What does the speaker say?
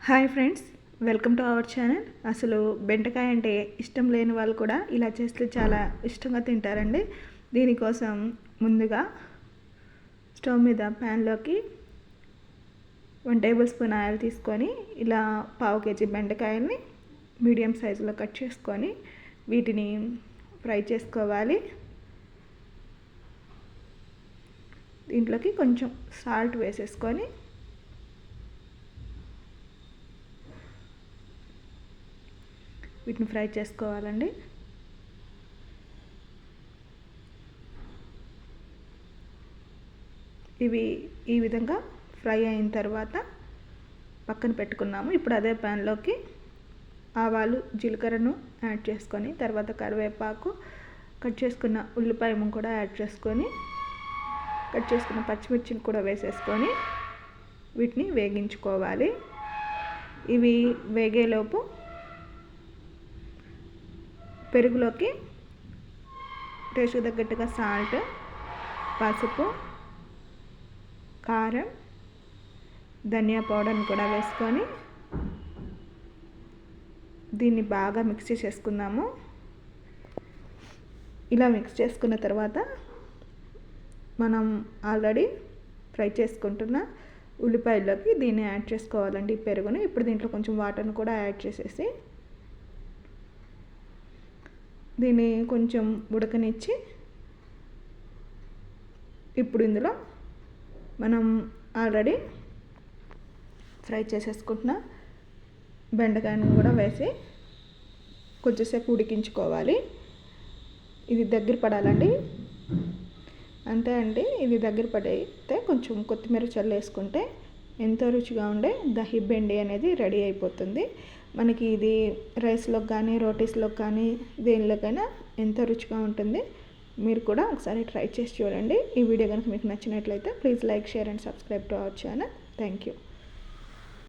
Hi friends, welcome to our channel. అసలు బెండకాయ అంటే ఇష్టం లేని వాళ్ళు కూడా ఇలా చేస్తే చాలా ఇష్టంగా తింటారండి. దీనికోసం ముందుగా స్టవ్ మీద ప్యాన్లోకి 1 టేబుల్ స్పూన్ ఆయిల్ తీసుకొని ఇలా 1/2 కేజీ బెండకాయల్ని మీడియం సైజులో కట్ చేసుకొని వీటిని ఫ్రై చేసుకోవాలి. దీంట్లోకి కొంచెం సాల్ట్ వేసేసుకొని వీటిని ఫ్రై చేసుకోవాలండి. ఇవి ఈ విధంగా ఫ్రై అయిన తర్వాత పక్కన పెట్టుకున్నాము. ఇప్పుడు అదే ప్యాన్లోకి ఆవాలు, జీలకర్రను యాడ్ చేసుకొని తర్వాత కరివేపాకు, కట్ చేసుకున్న ఉల్లిపాయ కూడా యాడ్ చేసుకొని కట్ చేసుకున్న పచ్చిమిర్చిని కూడా వేసేసుకొని వీటిని వేగించుకోవాలి. ఇవి వేగేలోపు పెరుగులోకి టేస్ట్కి తగ్గట్టుగా సాల్ట్, పసుపు, కారం, ధనియా పౌడర్ని కూడా వేసుకొని దీన్ని బాగా మిక్స్ చేసేసుకుందాము. ఇలా మిక్స్ చేసుకున్న తర్వాత మనం ఆల్రెడీ ఫ్రై చేసుకుంటున్న ఉల్లిపాయల్లోకి దీన్ని యాడ్ చేసుకోవాలండి, ఈ పెరుగుని. ఇప్పుడు దీంట్లో కొంచెం వాటర్ని కూడా యాడ్ చేసేసి దీన్ని కొంచెం ఉడకనిచ్చి ఇప్పుడు ఇందులో మనం ఆల్రెడీ ఫ్రై చేసేసుకుంటున్న బెండకాయను కూడా వేసి కొంచెంసేపు ఉడికించుకోవాలి. ఇది దగ్గర పడాలండి, అంతే అండి. ఇది దగ్గర పడితే కొంచెం కొత్తిమీర చల్లేసుకుంటే ఎంతో రుచిగా ఉండే దహి బెండి అనేది రెడీ అయిపోతుంది. మనకి ఇది రైస్లోకి కానీ రోటీస్లోకి కానీ దేనిలోకైనా ఎంతో రుచిగా ఉంటుంది. మీరు కూడా ఒకసారి ట్రై చేసి చూడండి. ఈ వీడియో కనుక మీకు నచ్చినట్లయితే please like, share and subscribe to our channel. Thank you.